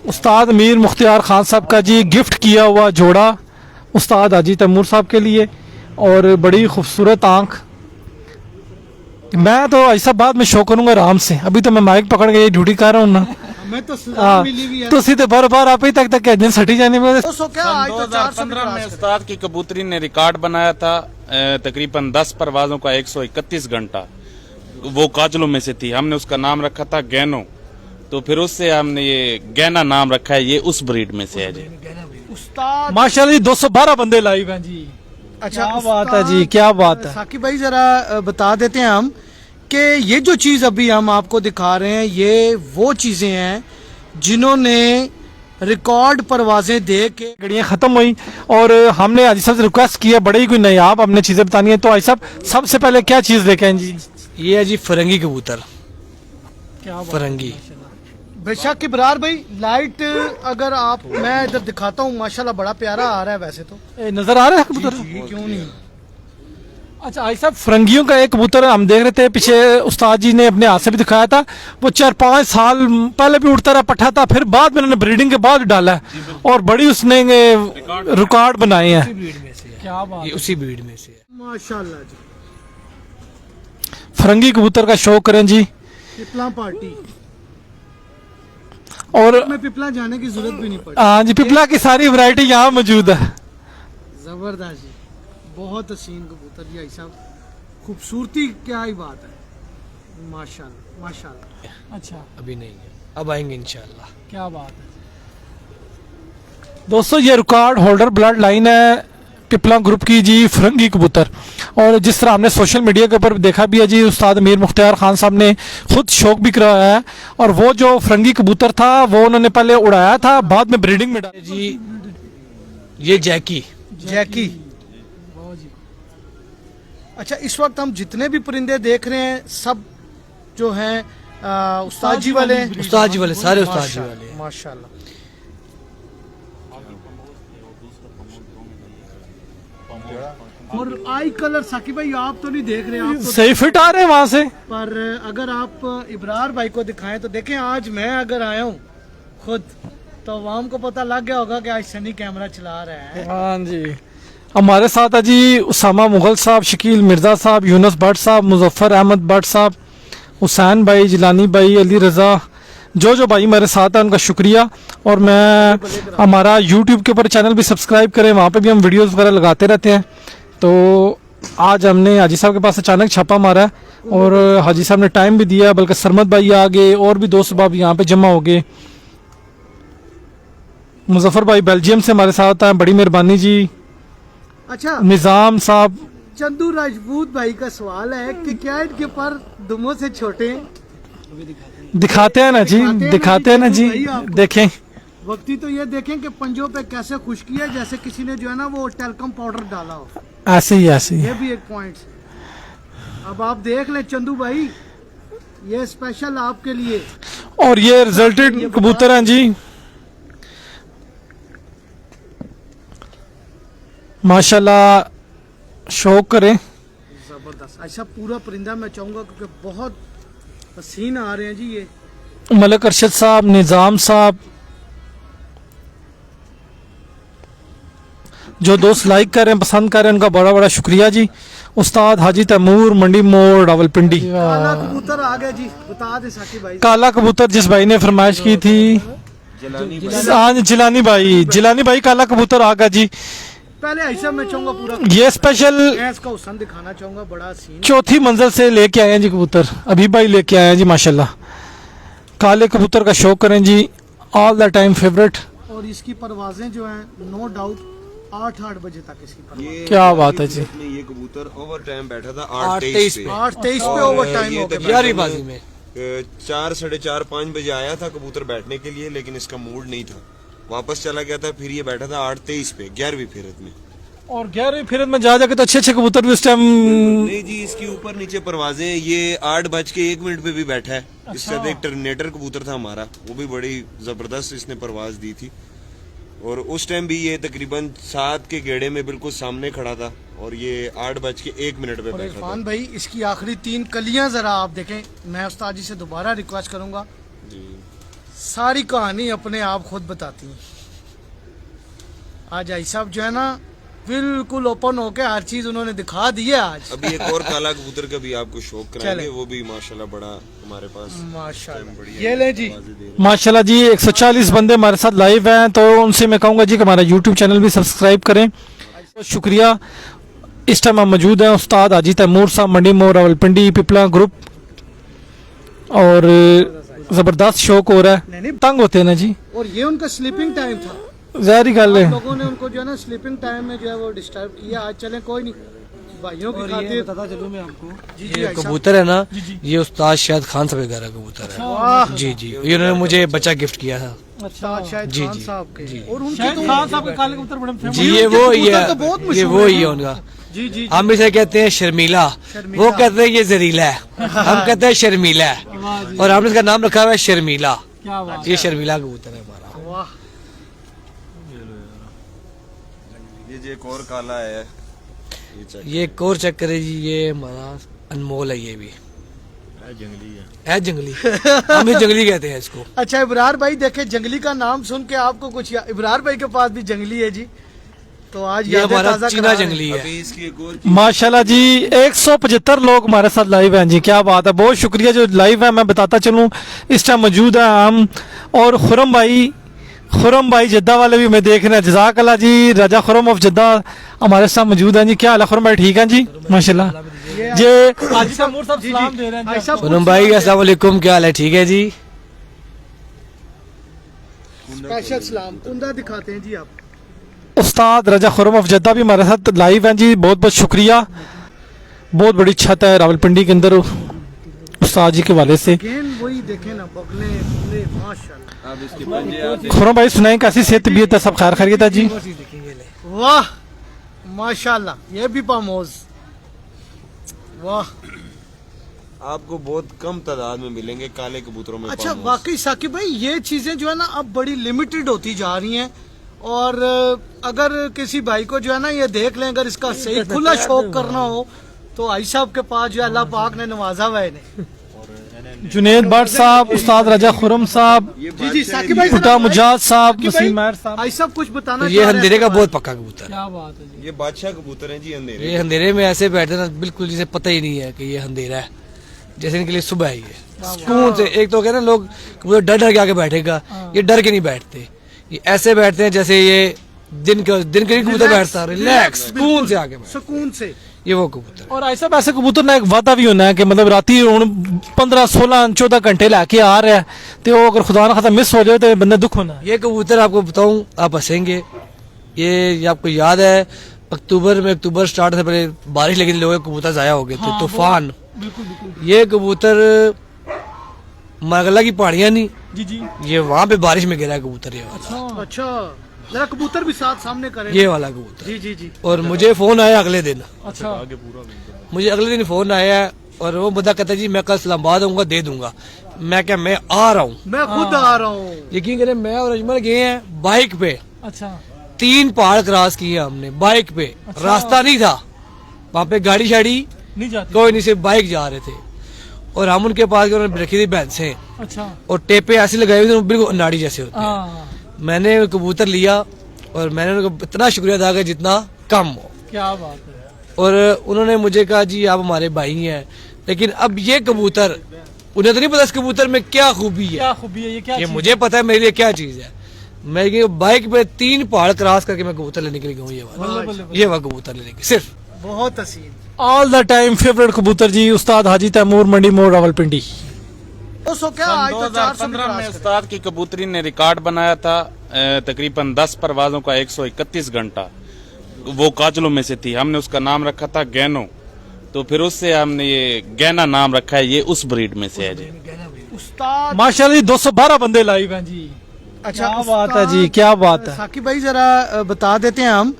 उस्ताद मीर मुख्तियार खान साहब का जी गिफ्ट किया हुआ जोड़ा उस्ताद हाजी तैमूर साहब के लिए, और बड़ी खूबसूरत आँख। मैं तो ऐसा बाद में शो करूंगा आराम से, अभी तो मैं माइक पकड़ के ये ड्यूटी कर रहा हूँ ना। मैं तो सजा मिली भी है तो सीधे बार बार आप ही तक दिन सटी जाने में। दोस्तों क्या आज तो 2015 में उस्ताद की कबूतरी ने रिकॉर्ड बनाया था, तकरीबन 10 परवाजों का 131 घंटा, वो काजलों में से थी। हमने उसका नाम रखा था गैनो, तो फिर उससे हमने ये गैना नाम रखा है। ये उस ब्रीड में से है जी। उस्ताद माशाल्लाह जी 212 बंदे लाइव हैं जी। अच्छा क्या बात है जी, क्या बात है। साकिब भाई जरा बता देते हैं हम कि ये जो चीज अभी हम आपको दिखा रहे हैं ये वो चीजें हैं जिन्होंने रिकॉर्ड परवाजें दे के गड़ियाँ खत्म हुई और हमने हाजी साहब से रिक्वेस्ट किया बड़े ही कोई नहीं आप हमने चीजें बतानी है। तो हाजी साहब सबसे पहले क्या चीज लेके आए जी? ये है जी फरंगी कबूतर। क्या फरंगी बेशक इब्रार भाई लाइट अगर आप मैं इधर दिखाता हूँ माशाल्लाह बड़ा प्यारा आ रहा है वैसे तो। नजर आ रहा है कबूतर? क्यों नहीं। अच्छा हाजी साहब फरंगियों का एक कबूतर हम देख रहे थे पीछे, उस्ताद जी ने अपने हाथ से भी दिखाया था। वो 4-5 साल पहले भी उड़ता रहा, पट्टा था, फिर बाद में उन्होंने ब्रीडिंग के बाद डाला है और बड़ी उसने रिकॉर्ड बनाए हैं। ब्रीड में से है। क्या बात ये उसी ब्रीड में से है। माशाल्लाह जी। फरंगी कबूतर का शौक करें जी। पिपला पार्टी और में पिपला जाने की जरूरत भी नहीं पड़ी। हाँ जी पिपला की सारी वैरायटी यहाँ मौजूद है। जबरदस्त जी, बहुत हसीन कबूतर जी। साहब खूबसूरती क्या ही बात है, माशाल्लाह माशाल्लाह। अच्छा अभी नहीं है, अब आएंगे इंशाल्लाह। क्या बात है दोस्तों, ये रिकॉर्ड होल्डर ब्लड लाइन है पिपला ग्रुप की जी फरंगी कबूतर। और जिस तरह हमने सोशल मीडिया के ऊपर देखा भी है जी, उस्ताद मीर मुख्तियार खान साहब ने खुद शौक भी कराया है। और वो जो फरंगी कबूतर था वो उन्होंने पहले उड़ाया था, बाद में ब्रीडिंग में डाला जी ये जैकी जैकी। अच्छा इस वक्त हम जितने भी परिंदे देख रहे हैं सब जो हैं उस्ताद जी वाले सारे उस्ताद जी वाले। माशाल्लाह। और आई कलर साकिब भाई आप तो नहीं देख रहे, आप तो सही फिट आ रहे हैं वहां से। पर अगर आप इब्रार भाई को दिखाएं तो देखें आज मैं अगर आया हूँ खुद तो आवाम को पता लग गया होगा कि आज सनी कैमरा चला रहा है। हाँ जी हमारे साथ है जी उसामा मुगल साहब, शकील मिर्जा साहब, यूनुस भट्ट साहब, मुजफ्फर अहमद भट्ट साहब, हुसैन भाई, जिलानी भाई, अली रजा, जो भाई मेरे साथ हैं उनका शुक्रिया। और मैं हमारा यूट्यूब के ऊपर चैनल भी सब्सक्राइब करें, वहाँ पे भी हम वीडियोस वगैरह लगाते रहते हैं। तो आज हमने हाजी साहब के पास अचानक छापा मारा है और हाजी साहब ने टाइम भी दिया, बल्कि सरमद भाई आ गए और भी दोस्त बाब यहाँ पे जमा हो गए। मुजफ्फर भाई बेल्जियम से हमारे साथ हैं, बड़ी मेहरबानी जी। अच्छा निज़ाम साहब, चंदू राजपूत भाई का सवाल है कि क्या इनके पर दुमों से छोटे हैं? दिखाते हैं ना जी, दिखाते हैं ना जी, देखें। वक्ती तो ये देखें कि पंजों पे कैसे खुश्की है, जैसे किसी ने जो है ना वो टेल्कम पाउडर डाला हो। ऐसे ही ऐसे ही। ये भी एक पॉइंट है। अब आप देख लें चंदू भाई, ये स्पेशल आपके लिए। और ये रिजल्टेड कबूतर हैं जी, माशाल्लाह शौक करें। जबरदस्त। अच्छा पूरा परिंदा मैं चाहूंगा क्योंकि बहुत हसीन आ रहे हैं जी। ये मलक अरशद साहब, निज़ाम साहब, जो दोस्त लाइक कर रहे हैं, पसंद कर रहे हैं, उनका बड़ा बड़ा शुक्रिया जी। उस्ताद हाजी तैमूर, मंडी मोड़, रावलपिंडी। काला कबूतर आ गया जी, बता दे साकिब भाई। काला कबूतर जिस भाई ने फरमाइश की थी, हाँ जिलानी भाई काला कबूतर आ गया जी। पहले ऐसा मैं चाहूंगा पूरा ये स्पेशल इसका हुसन दिखाना चाहूंगा, बड़ा सीन। चौथी मंजिल से लेके आए हैं जी कबूतर, अभी भाई लेके आए हैं जी माशाल्लाह। काले कबूतर का शौक करें जी, ऑल द टाइम फेवरेट। और इसकी परवाजें जो हैं नो डाउट 8 बजे तक इसकी परवाजें। क्या बात है जी। ये कबूतर ओवर टाइम बैठा था 8:23 8:23 पे। 8:23 पे ओवर टाइम हो गया। 11वीं बाजी में 4, 4:30, 5 बजे आया था कबूतर बैठने के लिए, लेकिन इसका मूड नहीं था, वापस चला गया था। फिर ये बैठा था 8:23 पे 11वीं फिरत में। और 11वीं फिरत में जा जाके तो अच्छे कबूतर भी उस टाइम। नहीं जी, इसकी ऊपर नीचे परवाजें। ये 8:01 पे भी बैठा है। इसके साथ एक टर्मिनेटर कबूतर था हमारा, वो भी बड़ी जबरदस्त इसने परवाज दी थी। और उस टाइम भी ये तकरीबन 7 के गेड़े में बिल्कुल सामने खड़ा था और ये 8:01 पे बैठा था। इरफान भाई इसकी आखिरी 3 कलियां जरा आप देखें। मैं उस्ताद जी से दोबारा रिक्वेस्ट करूंगा। जी सारी कहानी अपने आप खुद बताती हैं। आज आई साहब जो है ना बिल्कुल ओपन होके हर चीज उन्होंने दिखा दी है आज। अभी एक और काला कबूतर का भी आपको शौक कराएंगे, वो भी माशाल्लाह बड़ा हमारे पास माशाल्लाह। बढ़िया ये ले जी। आवाजें दे रहे हैं। माशाल्लाह जी 140 बंदे हमारे साथ लाइव हैं, तो उनसे मैं कहूँगा जी कि हमारा यूट्यूब चैनल भी सब्सक्राइब करें। बहुत शुक्रिया। इस टाइम हम मौजूद हैं उस्ताद हाजी तैमूर साहब, मंडी मोड़, रावलपिंडी, पिपला ग्रुप, और ज़बरदस्त शौक हो रहा है। तंग होते हैं ना जी, और ये उनका स्लीपिंग टाइम था। ज़ाहिर गल है। लोगों ने उनको जो है ना स्लीपिंग टाइम में जो है वो डिस्टर्ब किया। आज चलें कोई नहीं, भाइयों की खातिर बताता चलूं मैं आपको, जी ये भाई साहब। कबूतर है ना, ये उस्ताद शाहिद खान साहब का कबूतर है। वाह। जी जी, ये उन्होंने मुझे बच्चा गिफ्ट किया था। उस्ताद शाहिद जी, खान जी, साहब के। जी। और उनके शाहिद तो खान साहब के काले कबूतर बड़े famous जी, हैं। ये वो ही कबूतर तो बहुत है, ये मशहूर वो है। ही है उनका। जी जी हम इसे कहते हैं शर्मीला, वो कहते हैं ये जहरीला है, हम कहते हैं शर्मीला है, और हमने इसका नाम रखा हुआ है शर्मीला। क्या बात। ये शर्मीला कबूतर है हमारा। वाह। ये एक और काला है, ये check ये एक और चेक करे जी, ये हमारा अनमोल है, ये भी है जंगली हम इस जंगली कहते हैं इसको। अच्छा इब्रार भाई, देखे जंगली का नाम सुन के आपको कुछ इब्रार भाई के पास भी जंगली है जी, तो आज ये यादें हमारा ताज़ा चीना करा रहे हैं। जंगली है। अभी इसकी एक और माशाल्लाह जी 175 लोग हमारे साथ लाइव हैं जी, क्या बात है। बहुत शुक्रिया जो लाइव है। मैं बताता चलूं इस टाइम मौजूद है हम, और खुरम भाई जद्दा वाले भी मैं देख रहे हैं। जज़ाकल्लाह जी, राजा खुरम ऑफ जद्दा हमारे साथ मौजूद हैं जी। क्या हाल है खुरम भाई, ठीक है जी माशाल्लाह जी। हाजी तैमूर साहब सलाम दे रहे हैं भाई जी। साहब पूनम भाई अस्सलाम वालेकुम, क्या हाल है, ठीक है जी। स्पेशल सलाम कुंदा दिखाते हैं जी आप। उस्ताद राजा खुरम ऑफ जद्दा भी हमारे साथ लाइव हैं जी, बहुत बहुत शुक्रिया। बहुत बड़ी छत है रावलपिंडी के अंदर उस्ताद जी के वाले से। गेंद वही देखे ना, बगले बगले माशाल्लाह। अब इसके पंजे आप खुरम भाई सुनाएं, कैसी सेहत तबीयत है, सब खैर खैरियत है जी? वाह माशाल्लाह, ये भी पामोज। वाह। आपको बहुत कम तादाद में मिलेंगे काले कबूतरों में। अच्छा पामोज। वाकई साकिब भाई, ये चीजें जो है ना अब बड़ी लिमिटेड होती जा रही हैं, और अगर किसी भाई को जो है ना ये देख लें, अगर इसका सही खुला शौक करना हो तो आई साहब के पास जो है अल्लाह पाक ने नवाजा हुआ है इन्हें। जुनेद भट्ट साहब, उस्ताद राजा खुरम साहब, जी जी साकिब भाई, खुदा मुजाद साहब, साकिब भाई, वसीम महर साहब। आई साहब कुछ बताना तो ये चाह रहे हैं अंधेरे का इसके बहुत पक्का कबूतर है। क्या बात है जी। ये बादशाह कबूतर हैं जी, अंधेरे। ये अंधेरे में ऐसे बैठे ना, बिल्कुल जिसे पता ही नहीं है कि ये अंधेरा है, जैसे इनके लिए सुबह है। ये सुकून से, एक तो कहते हैं ना लोग कबूतर डर डर के आके बैठेगा, ये डर के नहीं बैठते, ये ऐसे बैठते हैं जैसे ये दिन के नहीं कबूतर बैठता, रिलैक्स सुकून से आके बैठता, सुकून से। ये वो कबूतर। और ऐसा ऐसे कबूतर ना एक वादा भी होना है कि मतलब राती हुण 15 16 14 घंटे लैके आ रहा है, तो वो अगर खुदा ना खासा मिस हो जाए तो बंदे दुख होना है। ये कबूतर आपको बताऊं, आप हंसेंगे, ये आपको याद है अक्टूबर स्टार्ट से पहले बारिश लगी थी, लोगों के कबूतर जाया हो गए थे, तूफान। ये कबूतर मरगला की पहाड़ियां नहीं जी जी। ये वहाँ पे बारिश में गिरा है कबूतर, ये वाला, अच्छा जरा कबूतर भी साथ सामने करें। ये वाला कबूतर। जी जी जी। और मुझे फोन आया अगले दिन, अच्छा मुझे अगले दिन फोन आया, और वो बंदा कहता जी मैं कल इस्लामाबाद आऊंगा, दे दूंगा। मैं क्या, मैं आ रहा हूँ, मैं खुद आ रहा हूँ। यकीन करें मैं और अजमल गए हैं बाइक पे, अच्छा 3 पहाड़ क्रॉस किए हमने बाइक पे। रास्ता नहीं था वहाँ पे, गाड़ी शाड़ी नहीं जाती। कोई नहीं, सिर्फ बाइक जा रहे थे, और हम उनके पास गए, उन्होंने रखी थी भैंसें, अच्छा और टेपे ऐसे लगाए हुए थे बिल्कुल अनाड़ी जैसे होते हैं। हाँ मैंने कबूतर लिया और मैंने उनको इतना शुक्रिया अदा किया जितना कम हो, क्या बात है। और उन्होंने मुझे कहा जी आप हमारे भाई हैं, लेकिन अब ये कबूतर, उन्हें तो नहीं पता इस कबूतर में क्या खूबी है, क्या खूबी है, ये क्या ये चीज़ मुझे पता है मेरे लिए क्या चीज है। मैं ये बाइक पे 3 पहाड़ क्रॉस करके मैं कबूतर लेने के लिए गया हूँ, ये वाला कबूतर लेने के सिर्फ। बहुत हसीन। ऑल द टाइम फेवरेट कबूतर जी उस्ताद हाजी तैमूर, मंडी मोड़, रावलपिंडी। दोस्तों क्या आज तो 400 भी 2015 में क्रॉस करें। उस्ताद की कबूतरी ने रिकॉर्ड बनाया था, तकरीबन 10 परवाजों का 131 घंटा, वो काजलों में से थी। हमने उसका नाम रखा था गैनो, तो फिर उससे हमने ये गैना नाम रखा है, ये उस ब्रीड में से है जी। उस्ताद माशाल्लाह जी 212 बंदे लाइव हैं जी। अच्छा क्या बात है जी, क्या बात है। साकिब भाई जरा बता देते हैं हम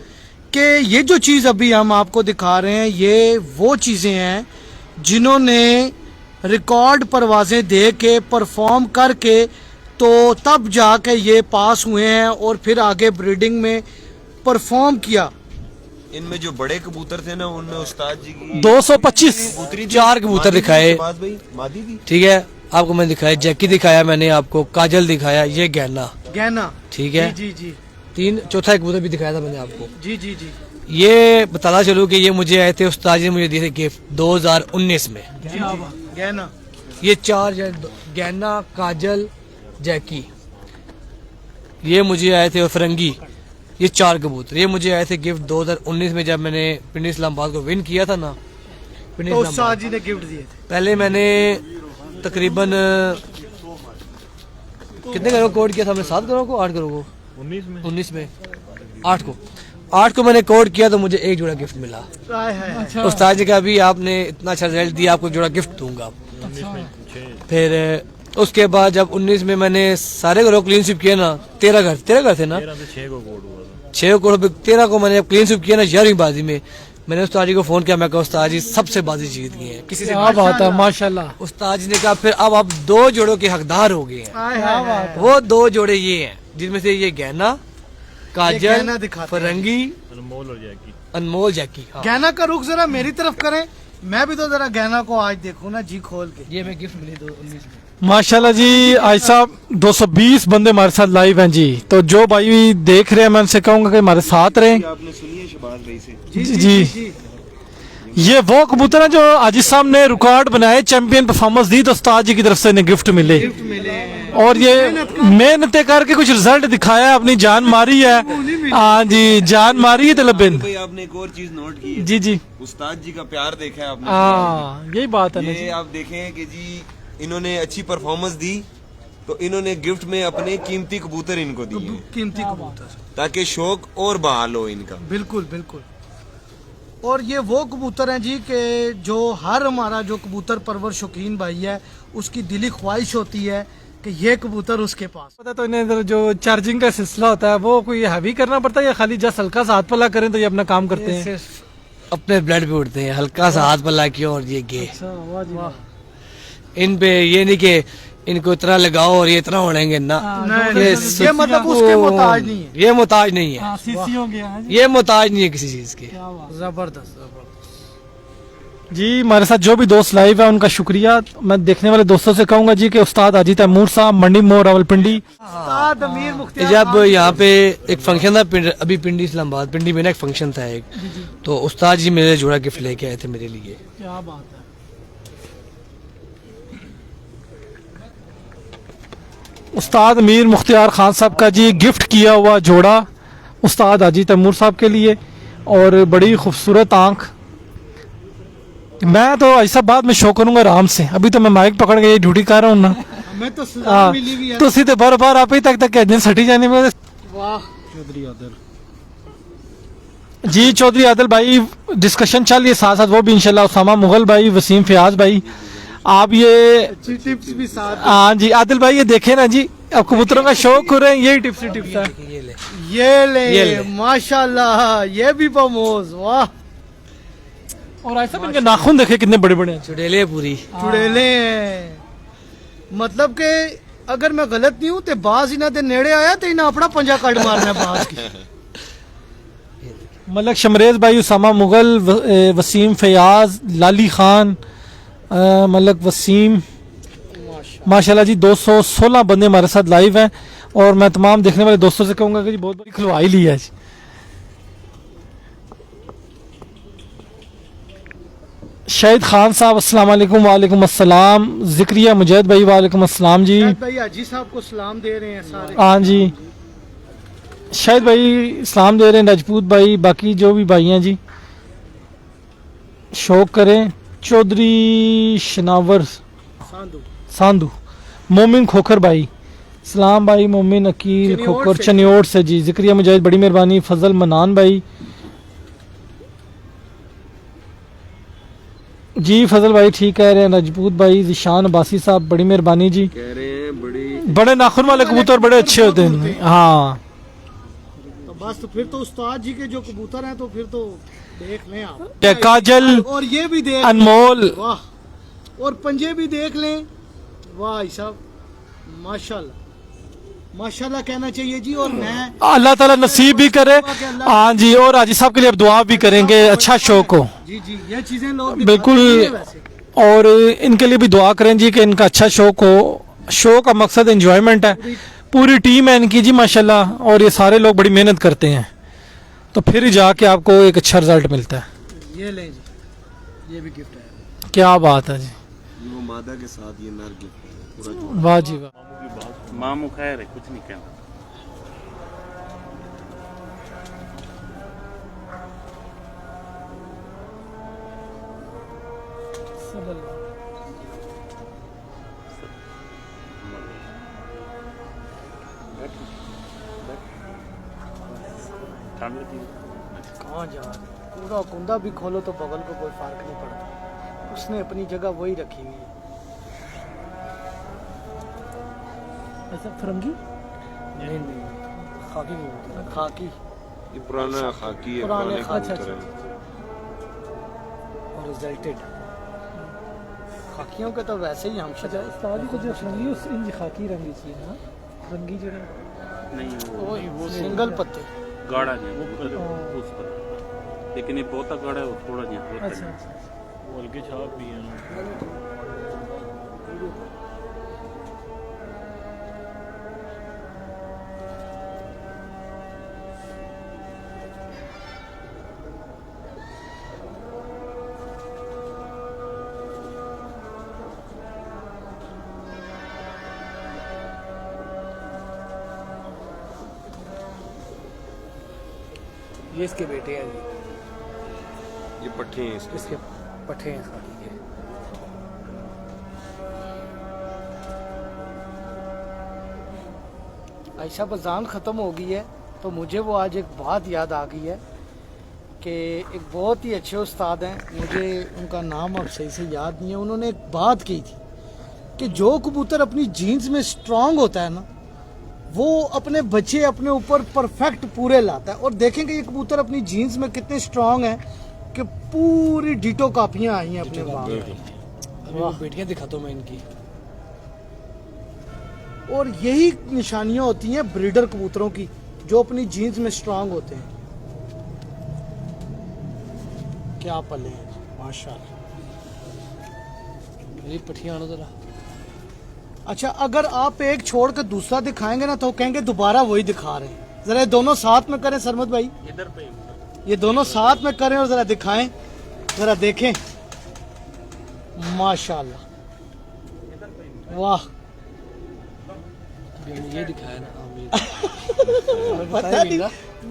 कि ये जो चीज़ अभी हम आपको दिखा रहे हैं, ये वो चीज़ें हैं जिन्होंने रिकॉर्ड परवाजें दे के परफॉर्म करके तो तब जाके ये पास हुए हैं और फिर आगे ब्रीडिंग में परफॉर्म किया। इनमें जो बड़े कबूतर थे ना, उनमें उस्ताद जी की 225 कबूतरी थी। 4 कबूतर मादी थी दिखाए, शहबाज भाई, मादी थी। ठीक है, आपको मैंने दिखाया, जैकी दिखाया मैंने आपको, काजल दिखाया, ये गहना, गहना, ठीक है, जी जी तीन, चौथा एक कबूतर भी दिखाया था मैंने आपको। जी जी जी ये बताना चलूँ कि ये मुझे आए थे, उस्ताद जी ने मुझे दिए थे गिफ्ट 2019 में। जी गहना, ये चार गहना, काजल, जैकी, ये मुझे आए थे, और फिरंगी, ये चार कबूतर, ये मुझे आए थे गिफ्ट 2019 में, जब मैंने पिंडी इस्लामाबाद को विन किया था ना। पिंडी तो इस्लामाबाद उस्ताद जी ने गिफ्ट दिए थे। पहले मैंने तकरीबन कितने करोड़ कोड किया था हमने, 7 करोड़ को, 8 करोड़ को, 19 में 8 को मैंने कोड किया, तो मुझे एक जोड़ा गिफ्ट मिला। अच्छा। उस्ताद जी का भी आपने इतना अच्छा रिजल्ट दिया, आपको जोड़ा गिफ्ट दूंगा। फिर उसके बाद जब 19 में मैंने सारे घरों क्लीन स्वीप किया ना, 13 घर थे ना, 6 करोड़ 13 को मैंने क्लीन स्वीप किया ना 11वीं बाजी में, मैंने उस्ताद जी को फोन किया, मैं कहा उस्ताद जी सबसे बाजी जीत गए हैं, किसी से क्या बात है, माशाल्लाह। उस्ताद जी ने कहा फिर अब आप 2 जोड़ों के हकदार हो गए हैं। वो 2 जोड़े ये हैं, जिनमें से ये गहना, काजल, गहना दिखाते फरंगी, अनमोल, जैकी। हाँ। गहना का रुख जरा मेरी तरफ करें, मैं भी तो जरा गहना को आज देखूं ना जी खोल के। ये मैं गिफ्ट मिली 2019 में। माशाल्लाह जी। आज साहब 220 बंदे हमारे साथ लाइव हैं जी, तो जो भाई देख रहे हैं मैं उनसे कहूंगा कि हमारे साथ रहें। आपने सुनी है शहबाज भाई से? जी। ये वो कबूतर है जो आजिज साहब ने रिकॉर्ड बनाए, चैंपियन परफॉर्मेंस दी, तो उस्ताद जी की तरफ से इन्हें गिफ्ट मिले। और ये मेहनत करके कुछ रिजल्ट दिखाया है, अपनी जान मारी है। हाँ जी, जान मारी है तलबिन। भाई आपने एक और चीज नोट की है, जी जी, उस्ताद जी का प्यार देखा है आपने? हाँ यही बात है ना ये जी। आप देखें कि जी इन्होंने अच्छी परफॉर्मेंस दी, तो इन्होंने गिफ्ट में अपने कीमती कबूतर इनको दिए हैं, कीमती कबूतर, ताकि शौक और बहाल हो इनका। बिल्कुल बिल्कुल। और ये वो कबूतर हैं जी के जो हर हमारा जो कबूतर परवर शौकीन भाई है, उसकी दिली ख्वाहिश होती है कि ये कबूतर उसके पास। पता तो इन्हें इधर जो चार्जिंग का सिलसिला होता है, वो कोई हैवी करना पड़ता है या खाली जस्ट हल्का सा हाथ पला करें तो ये अपना काम करते हैं? सिर्फ अपने ब्लड पे उड़ते हैं, हल्का सा हाथ पल्ला किया और ये गे। इन पे ये नहीं कि इनको इतना लगाओ और ये इतना उड़ेंगे ना, ये मतलब उसके मोहताज नहीं है। ये मोहताज नहीं है, ये मोहताज नहीं है किसी चीज के। जबरदस्त। जी हमारे साथ जो भी दोस्त लाइव है उनका शुक्रिया। मैं देखने वाले दोस्तों से कहूंगा जी कि उस्ताद हाजी तैमूर साहब, मंडी मोड़, रावलपिंडी। उस्ताद अमीर मुख्तियार जब यहाँ पे एक फंक्शन था अभी पिंडी इस्लामाबाद, पिंडी में ना एक फंक्शन था एक, तो उस्ताद जी मेरे जोड़ा गिफ्ट लेके आए थे मेरे लिए। क्या बात है। उस्ताद मीर मुख्तियार खान साहब का जी गिफ्ट किया हुआ जोड़ा उस्ताद हाजी तैमूर साहब के लिए, और बड़ी खूबसूरत आंख। मैं तो ऐसा बाद में शो करूंगा आराम से, अभी तो मैं माइक पकड़ के ये ड्यूटी कर रहा हूँ ना। हमें तो सजा मिली भी है। तो सीधे बार बार आप ही तक दिन सटी जाने में। वाह चौधरी आदिल जी, चौधरी आदिल भाई डिस्कशन चल रही है, साथ साथ वो भी इंशाल्लाह उसामा मुगल भाई, वसीम फयाज भाई, आप ये टिप्स भी साथ। हाँ जी आदिल भाई ये देखे ना जी, अब कबूतरों का शौक हो रहे हैं, यही टिप्स है। ये ले माशाल्लाह, ये भी बमोज। वाह। और ऐसा भी इनके नाखून देखे कितने बड़े बड़े हैं। चुड़ैले पूरी चुड़ैले हैं, मतलब के अगर मैं गलत नहीं हूं तो बाज इन्हें दे नेड़े आया तो इन्हें अपना पंजा कट मारना है बाज की। मलक शमरेज भाई, उसामा मुगल, वसीम फयाज, लाली खान, मलक वसीम, माशाल्लाह जी 216 बंदे हमारे साथ लाइव हैं। और मैं तमाम देखने वाले दोस्तों से कहूंगा कि जी बहुत बड़ी खिलवाई ली है। शाहिद खान साहब अस्सलाम वालेकुम। वालेकुम अस्सलाम। जिक्रिया मुजैद भाई वालेकुम अस्सलाम जी। भाई हाजी साहब को सलाम दे रहे हैं सारे। हाँ जी, शाहिद भाई सलाम दे रहे हैं, राजपूत भाई, बाकी जो भी भाई हैं जी शौक करें। चौधरी शनावर सांधु, मोमिन खोखर भाई, सलाम भाई, मोमिन अकील खोखर चनियोट से जी। जिक्रिया मुजाहिद बड़ी मेहरबानी। फजल मनान भाई जी, फजल भाई ठीक कह रहे हैं। राजपूत भाई, जिशान अब्बासी साहब बड़ी मेहरबानी जी। कह रहे हैं बड़े नाखून वाले कबूतर बड़े अच्छे होते हैं। हाँ तो बस तो फिर तो उस्ताद जी के जो कबूतर हैं तो फिर तो देख लें आप। काजल और ये भी देख अनमोल, वाह। और पंजे भी देख लें। वाह साहब माशाल्लाह माशाल्लाह कहना चाहिए जी। और मैं अल्लाह ताला नसीब भी करे। हाँ जी, और हाजी साहब के लिए अब दुआ भी करेंगे, अच्छा शौक हो। जी जी, ये चीजें लोग बिल्कुल। दिखाते हैं वैसे। और इनके लिए भी दुआ करें जी कि इनका अच्छा शौक हो। शो का मकसद एंजॉयमेंट है, पूरी टीम है इनकी जी माशाल्लाह, और ये सारे लोग बड़ी मेहनत करते हैं, तो फिर जाके आपको एक अच्छा रिजल्ट मिलता है। ये लें जी, ये भी गिफ्ट है। क्या बात है जी, वो मादा के साथ ये नर गिफ्ट है पूरा। वाह जी वाह। मामू खैर है, कुछ नहीं कहना। कहाँ जा रहे? पूरा कुंदा भी खोलो तो बगल को कोई फर्क नहीं पड़ता, उसने अपनी जगह वही रखी हुई है। ऐसा फरंगी नहीं नहीं, खाकी कबूतर है, खाकी ये पुराना खाकी है, पुराने पुराने अच्छा, कबूतर है। और रिजल्टेड खाकियों के तो वैसे ही हम अच्छा उस्ताद को जो फरंगी उस इन खाकी रंगी चीज ना रंगी जो नहीं वो सिंगल पत्ते। गाढ़ा नहीं वो उस पर, लेकिन ये बहुत गाढ़ा है, वो थोड़ा नहीं होता अच्छा है। अच्छा वो हल्के छाप भी है। ये इसके बेटे हैं जी, ये पट्टे हैं इसके। इसके पट्टे हैं खाकी के। ऐसा बजान ख़त्म हो गई है तो मुझे वो आज एक बात याद आ गई है कि एक बहुत ही अच्छे उस्ताद हैं, मुझे उनका नाम अब सही से याद नहीं है, उन्होंने एक बात की थी कि जो कबूतर अपनी जीन्स में स्ट्रांग होता है ना, वो अपने बच्चे अपने ऊपर परफेक्ट पूरे लाता है। और देखेंगे ये कबूतर अपनी जीन्स में कितने स्ट्रांग हैं कि पूरी डिटो कापियां आई हैं अपने बाप में। अभी वो बेटियां दिखाता हूँ मैं इनकी। और यही निशानियां होती हैं ब्रीडर कबूतरों की, जो अपनी जीन्स में स्ट्रांग होते हैं। क्या पले हैं माशाल्लाह। मेरी पठियाँ आनो जरा। अच्छा, अगर आप एक छोड़ कर दूसरा दिखाएंगे ना तो कहेंगे दोबारा वही दिखा रहे हैं। जरा ये दोनों साथ में करें सरमत भाई, इधर पे ये दोनों साथ में करें और जरा दिखाएं, जरा देखें माशाल्लाह, वाह। अभी हमने ये दिखाया ना आमिर। पता नहीं,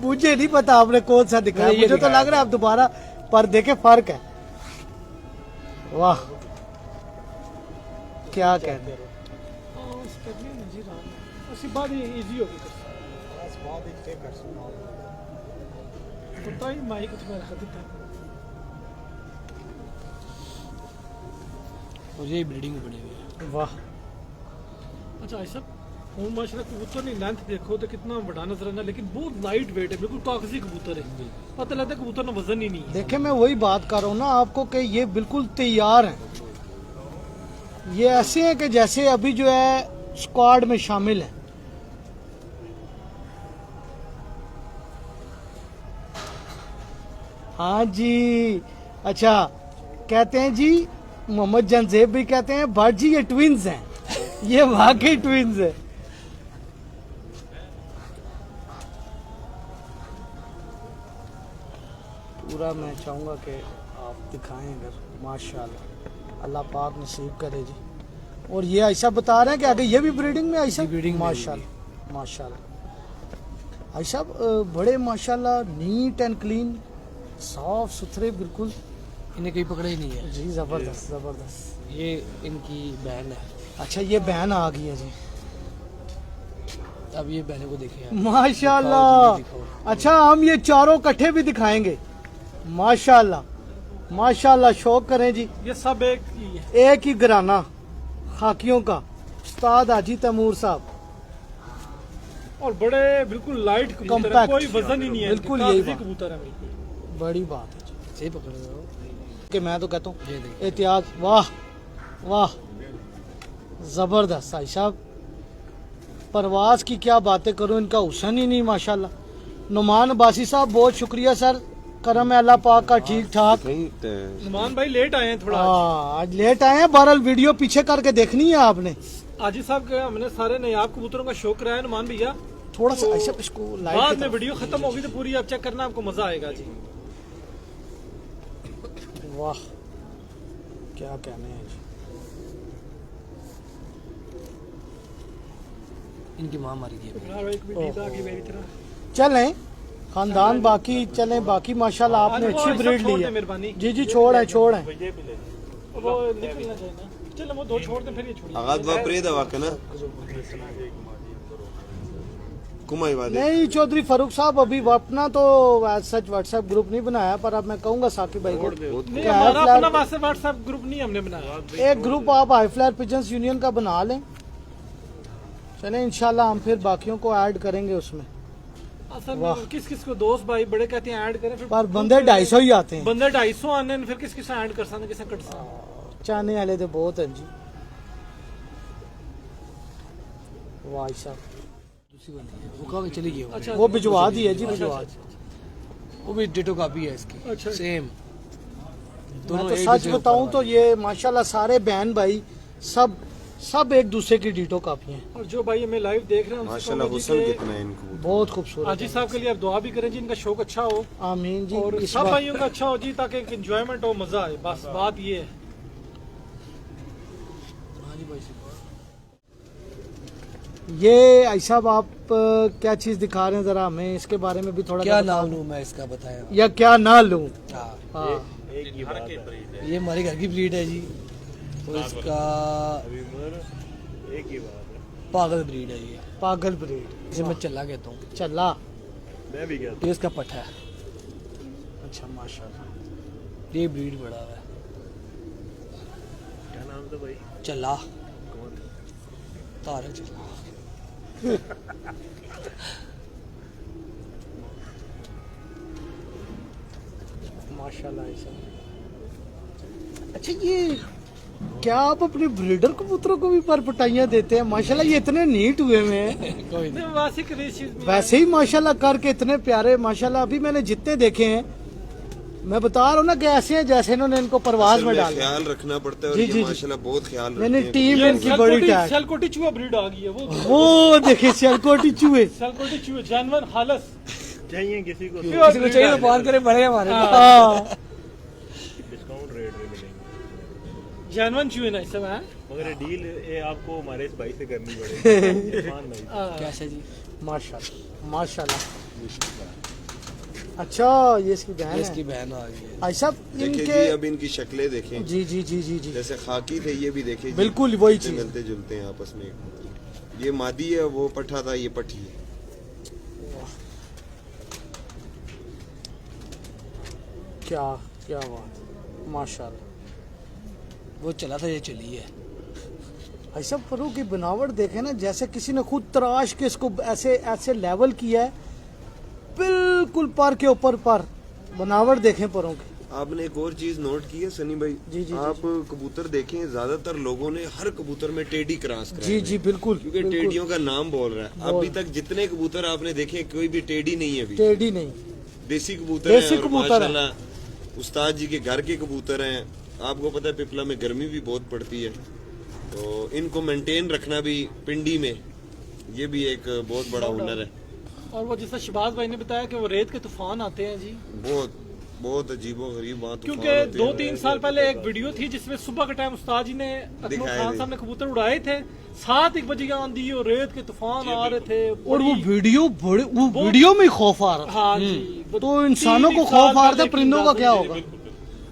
मुझे नहीं पता आपने कौन सा दिखाया, मैंने ये मुझे तो दिखाया लग रहा है आप दोबारा पर देखे फर्क है। वाह, क्या कहते हैं। और ये ब्रीडिंग में बने हुए हैं। वाह, अच्छा ऐसा और माशाल्लाह कबूतर नहीं लेंथ देखो तो कितना बड़ा नजर आना, लेकिन बहुत लाइट वेट है, बिल्कुल कागजी कबूतर है, पता लगता है कबूतर में वजन ही नहीं है। देखे मैं वही बात कर रहा हूँ ना आपको कि ये बिल्कुल तैयार हैं। ये ऐसे हैं कि जैसे अभी जो है स्क्वाड में शामिल है। हाँ जी, अच्छा कहते हैं जी, मोहम्मद जनजेब भी कहते हैं भट्ट जी ये ट्विंस हैं। ये वाकई ट्विंस है। पूरा मैं चाहूँगा कि आप दिखाएं अगर, माशाल्लाह अल्लाह पाक नसीब करे जी। और ये ऐसा बता रहे हैं कि आगे ये भी ब्रीडिंग में ऐसा, ब्रीडिंग में माशाल्लाह माशाल्लाह ऐसा बड़े माशाल्लाह नीट एंड क्लीन, साफ सुथरे बिल्कुल। इन्हें कहीं पकड़ा ही नहीं है। जी जबरदस्त जबरदस्त। ये इनकी बहन है। अच्छा ये बहन आ गई है जी, अब ये बहनों को देखिए आप। माशाल्लाह। दिखाओ। अच्छा हम ये चारों इकट्ठे भी दिखाएंगे, माशाल्लाह माशाल्लाह। शौक करें जी, ये सब एक ही है। एक ही घराना खाकियों का, उस्ताद हाजी तैमूर साहब। और बड़े बिल्कुल लाइट कबूतर है, Compact। कोई वजन ही नहीं है, बिल्कुल यही कागजी बात। कबूतर है बिल्कुल। बड़ी बात है जी, सही पकड़ रहे हो। कि मैं तो कहता हूँ ये देखिए। एहतियात। वाह वाह, जबरदस्त। भाई साहब परवाज की क्या बातें करूं, इनका हुसन ही नहीं माशाल्लाह। नुमान अब्बासी साहब बहुत शुक्रिया सर, करम है अल्लाह पाक का ठीक ठाक। नुमान भाई लेट आए हैं थोड़ा हाँ आज लेट आए हैं, बहरहाल वीडियो पीछे करके देखनी है आपने। आजी साहब के हमने सारे नायाब कबूतरों का शौक कराया नुमान भैया। थोड़ा सा ऐसा इसको बाद लाइट में वीडियो खत्म होगी तो पूरी आप चेक करना, आपको मजा आएगा जी। वाह क्या कहने हैं जी। इनकी माँ मर गई। चलें खानदान बाकी चलें बाकी माशाल्लाह आपने अच्छी ब्रीड ली है। मेहरबानी जी जी छोड़ है छोड़ है। वो निकलना चाहिए ना, चलो वो दो छोड़ दे फिर ये छोड़िए। आगाद वापरे दवा के ना कुमाई वाले नहीं चौधरी फारूक साहब अभी अपना तो सच व्हाट्सएप ग्रुप नहीं बनाया, पर अब मैं कहूंगा साकिब भाई को नहीं हमारा अपना व्हाट्सएप ग्रुप नहीं हमने बनाया। एक ग्रुप आप हाई फ्लायर पिजन्स यूनियन का बना लें। चलें इंशाल्लाह हम फिर बाकियों को ऐड करेंगे उसमें। असल में किस किस को दोस्त भाई बड़े कहते हैं ऐड करें, फिर पर बंदे 250 ही आते हैं। बंदे 250 आने ने, फिर किस किस ऐड कर सकते किस कट सकते। चाहने वाले तो बहुत हैं जी। वाह साहब वो कहाँ चली गई वो? अच्छा वो भिजवा दी है जी भिजवा दी। वो भी डिटो कॉपी है इसकी। अच्छा। सेम मैं दोनों तो एक सच दूसरे के बताऊं ऊपर तो ये माशाल्लाह सारे बहन भाई सब एक दूसरे की डीटो कापी हैं। और जो भाई हमें लाइव देख रहे हैं उनसे माशाल्लाह कहूंगा हुस्न जी कितना है इनको। बहुत खूबसूरत आजी साहब के लिए आप दुआ भी करें जी, इनका शौक अच्छा हो आमीन जी। और इस सब बार भाइयों का अच्छा हो जी, ताकि एक एंजॉयमेंट हो, मजा आए, बस बात ये है। ये ऐसा आप क्या चीज दिखा रहे हैं जरा हमें इसके बारे में भी थोड़ा क्या बताओ। नाम लूँ मैं इसका बताया। या क्या ना लूं। हाँ, हाँ ये हमारे घर की ब्रीड है जी। और इसका पागल ब्रीड है ये। पागल ब्रीड इसे मैं चला कहता हूँ। चला। ये इसका पट्टा है। अच्छा माशाल्लाह। ये ब्रीड बड़ा हुआ है। क्या नाम था भाई? चला तारा चला। माशाल्लाह ऐसा। अच्छा ये क्या आप अपने ब्रीडर कबूतरों को भी पर पटाइयाँ देते हैं? माशाल्लाह ये इतने नीट हुए हुए हैं। कोई नहीं। नहीं, वासिक रेशिस वैसे ही माशाल्लाह करके इतने प्यारे माशाल्लाह। अभी मैंने जितने देखे हैं मैं बता रहा हूँ ना कि ऐसे हैं जैसे इन्होंने इनको परवाज असल में में डाला। ख्याल रखना पड़ता है और जी, ये जी, जी। माशाल्लाह बहुत ख्याल मैंने रखते हैं। टीम इनकी बड़ी टाइट। सेलकोटी चूहा ब्रीड आ गई है वो देखिए सियालकोटी चूहे। सेलकोटी चूहे जानवर खालस चाहिए किसी को किसी को चाहिए तो बात करे बड़े हमारे पास। हाँ डिस्काउंट रेट में मिलेंगे, जानवर चूहे ना इस समय मगर ये डील ये आपको हमारे इस भाई से करनी पड़ेगी। इरफान भाई कैसे जी? माशाल्लाह माशाल्लाह। अच्छा ये इसकी बहन इसकी है। बहन आ गई है। भाई साहब देखिए इनके जी अब इनकी शक्लें देखें, जी जी जी जी जी जैसे खाकी थे ये भी देखें जी, बिल्कुल वही कितने चीज। मिलते जुलते हैं आपस में। ये मादी है, वो पठा था, ये पठी है। क्या क्या बात माशाल्लाह। वो चला था, ये चली है। भाई साहब परों की बनावट देखे ना, जैसे किसी ने खुद तराश के इसको ऐसे ऐसे लेवल किया है, बिल्कुल पर के ऊपर पर। बनावट देखें परों की। आपने एक और चीज नोट की है सनी भाई? जी, जी, आप कबूतर देखें, ज्यादातर लोगों ने हर कबूतर में टेडी क्रॉस कराया जी है। जी बिल्कुल क्योंकि बिल्कुल। टेडियों का नाम बोल रहा है। अभी तक जितने कबूतर आपने देखे कोई भी टेडी नहीं है अभी। टेढ़ी नहीं। देसी कबूतर देसी हैं और कबूतर हैं। माशाल्लाह उस्ताद जी के घर के कबूतर हैं। आपको पता है पिपला में गर्मी भी बहुत पड़ती है, तो इनको मेंटेन रखना भी पिंडी में ये भी एक बहुत बड़ा हुनर है। और वो जैसा शहबाज भाई ने बताया कि वो रेत के तूफान आते हैं जी, बहुत बहुत अजीबो गरीब बात। क्योंकि 2-3 साल पहले एक वीडियो थी जिसमें सुबह के टाइम उस्ताद जी ने अकमल दिखाए खान थे। साहब ने कबूतर उड़ाए थे, 7-1 बजे की आंधी और रेत के तूफान आ रहे थे। और वो वीडियो बड़े वो वीडियो में खौफ आ रहा था। हाँ जी, तो इंसानों को खौफ आ रहा था, परिंदों का क्या होगा?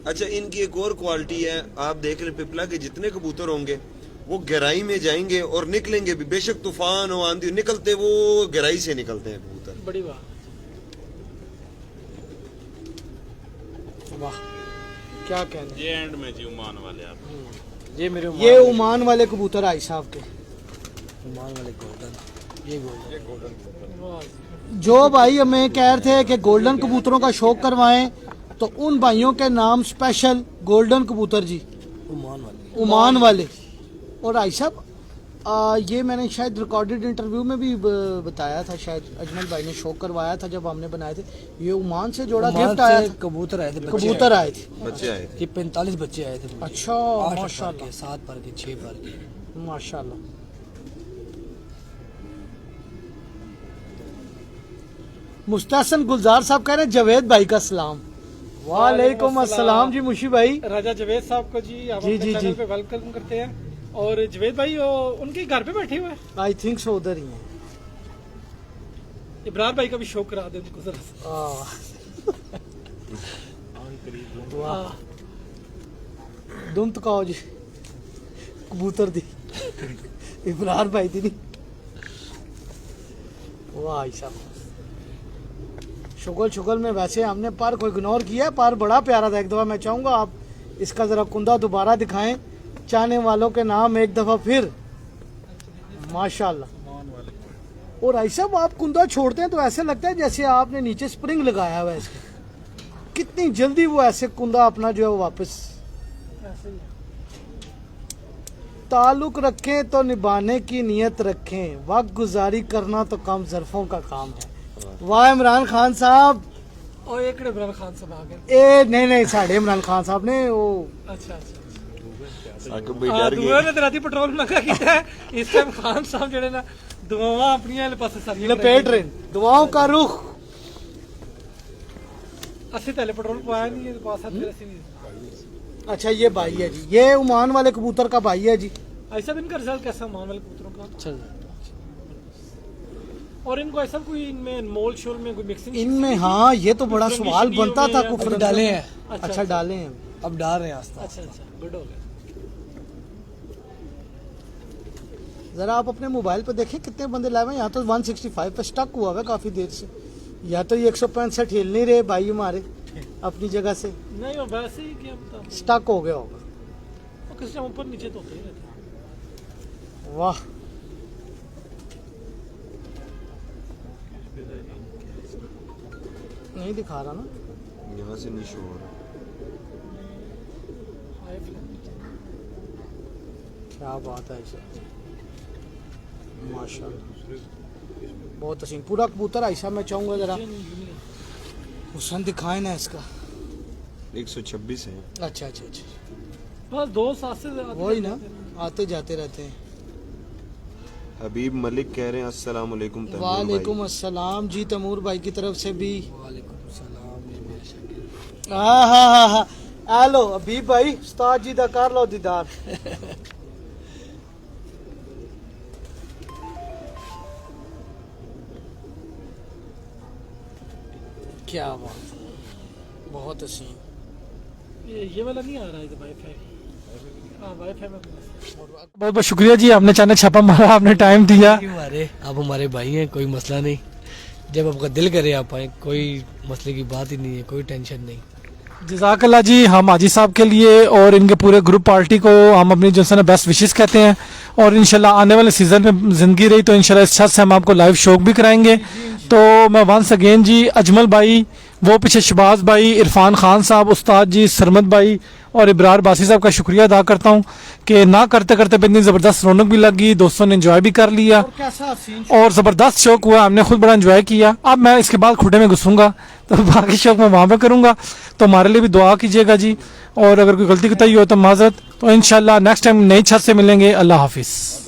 अच्छा इनकी एक और क्वालिटी है, आप देख रहे पिपला के जितने कबूतर होंगे वो गहराई में जाएंगे और निकलेंगे भी, बेशक तूफान हो आंधी हो, निकलते वो गहराई से निकलते हैं कबूतर। बड़ी बात। वाह क्या कहने। ये एंड में जी उमान वाले आप ये मेरे ये ओमान वाले कबूतर आई साहब के। उमान वाले गोल्डन। ये गोल्डन। जो भाई हमें कह रहे थे कि गोल्डन कबूतरों का शौक करवाएं, तो उन भाइयों के नाम स्पेशल गोल्डन कबूतर जी उमान वाले। ओमान वाले। और आई साहब ये मैंने शायद रिकॉर्डेड इंटरव्यू में भी बताया था, शायद अजमल भाई ने शो करवाया था जब हमने बनाए थे। ये ओमान से जोड़ा गिफ्ट आया था, कबूतर आए थे, कबूतर आए थे। बच्चे आए थे। ये 45 बच्चे आए थे। अच्छा, 8 माशाल्लाह, 7 पर के 6 पर के। माशाल्लाह। मुस्तहसन गुलजार साहब कह रहे हैं जावेद भाई का सलाम। वालेकुम अस्सलाम जी मुशी भाई। राजा जावेद साहब को जी आप जी, अपने जी, चैनल जी। पे वेलकम करते हैं। और जावेद भाई उनके घर पे बैठे हुए हैं। आई थिंक सो उधर ही है। इब्रार भाई का भी शो करा दे उनको जरा सा। वाह, दुम तकाओ जी कबूतर दी इब्रार भाई दी नहीं। वाह साहब, शुगल में वैसे हमने पर को इग्नोर किया है, पर बड़ा प्यारा था। एक दफ़ा मैं चाहूँगा आप इसका ज़रा कुंदा दोबारा दिखाएं चाहने वालों के नाम एक दफ़ा फिर। माशाल्लाह। और ऐसा आप कुंदा छोड़ते हैं तो ऐसे लगता है जैसे आपने नीचे स्प्रिंग लगाया हुआ है इसका। कितनी जल्दी वो ऐसे कुंदा अपना जो है वो वापस। ताल्लुक रखें तो निभाने की नीयत रखें, वक्त गुजारी करना तो कम ज़रफ़ों का काम है। वाह इमरान खान साहब। और एक इमरान खान साहब आ गए। ए नहीं साढ़े इमरान खान साहब ने वो अच्छा साकिब भाई डर दुआ गए। ने तेरा पेट्रोल महंगा किया है इस टाइम। खान साहब जेड़े ना दुआवां अपनी पास सारी लपेट रहे हैं, दुआओं का रुख। असि पहले पेट्रोल पाया नहीं है पास फिर असि अच्छा ये भाई है जी, ये ओमान वाले कबूतर का भाई है जी। ऐसा भी इनका रिजल्ट कैसा मान वाले कबूतरों का। अच्छा, और इनको ऐसा कोई इनमें मोल शोल में कोई मिक्सिंग इनमें हाँ ये तो बड़ा सवाल बनता था। कुछ कुफर डाले हैं। अच्छा डाले हैं। अब डाल रहे हैं आस्ता। अच्छा गुड हो गया। जरा आप अपने मोबाइल पे देखें कितने बंदे लाए हुए हैं। यहाँ तो 165 पे स्टक हुआ है काफी देर से। या तो ये 165 हिल नहीं रहे भाई हमारे अपनी जगह से, नहीं और वैसे ही कि हम तो स्टक हो गया होगा। किसी टाइम ऊपर नीचे तो होते ही रहते हैं। वाह, नहीं दिखा रहा ना। यहाँ से नहीं शो हो रहा। क्या बात है ऐसा, माशाल्लाह बहुत हसीन पूरा कबूतर। ऐसा मैं चाहूँगा जरा हुसन दिखाए ना इसका। 126 है। अच्छा अच्छा अच्छा, बस 2 साल से वही ना आते जाते रहते हैं। हबीब मलिक कह रहे हैं अस्सलाम वालेकुम तैमूर भाई। वालेकुम अस्सलाम जी तैमूर भाई की तरफ से भी। वालेकुम सलाम जी मेरे शागिर्द। हाँ हेलो हबीब भाई, उस्ताद जी दा कर लो दीदार। क्या बात, बहुत हसीन। ये वाला नहीं आ रहा है वाईफाई। हाँ वाईफाई में बहुत बहुत शुक्रिया जी, आपने चैनल छापा मारा, आपने टाइम दिया। आप हमारे भाई हैं, कोई मसला नहीं। जब आपका दिल करे आप आए, कोई मसले की बात ही नहीं है, कोई टेंशन नहीं। जज़ाकल्लाह जी, हम हाजी साहब के लिए और इनके पूरे ग्रुप पार्टी को हम अपनी जो है ना बेस्ट विशेस कहते हैं। और इंशाल्लाह आने वाले सीज़न में ज़िंदगी रही तो इंशाल्लाह इस छत से हम आपको लाइव शो भी कराएंगे। तो मैं वंस अगेन जी अजमल भाई, वो पीछे शबाज भाई, इरफान खान साहब, उस्ताद जी, सरमद भाई और इब्रार बासी साहब का शुक्रिया अदा करता हूँ कि ना करते करते इतनी ज़बरदस्त रौनक भी लगी, दोस्तों ने एंजॉय भी कर लिया और कैसा हसीन और ज़बरदस्त शौक हुआ, हमने खुद बड़ा एंजॉय किया। अब मैं इसके बाद खुडे में घुसूंगा तो बाकी शौक मैं वहाँ पे करूँगा। तो हमारे लिए भी दुआ कीजिएगा जी, और अगर कोई गलती कताई हो तो माजरत। तो इंशाल्लाह नेक्स्ट टाइम नई छत से मिलेंगे। अल्लाह हाफिज़।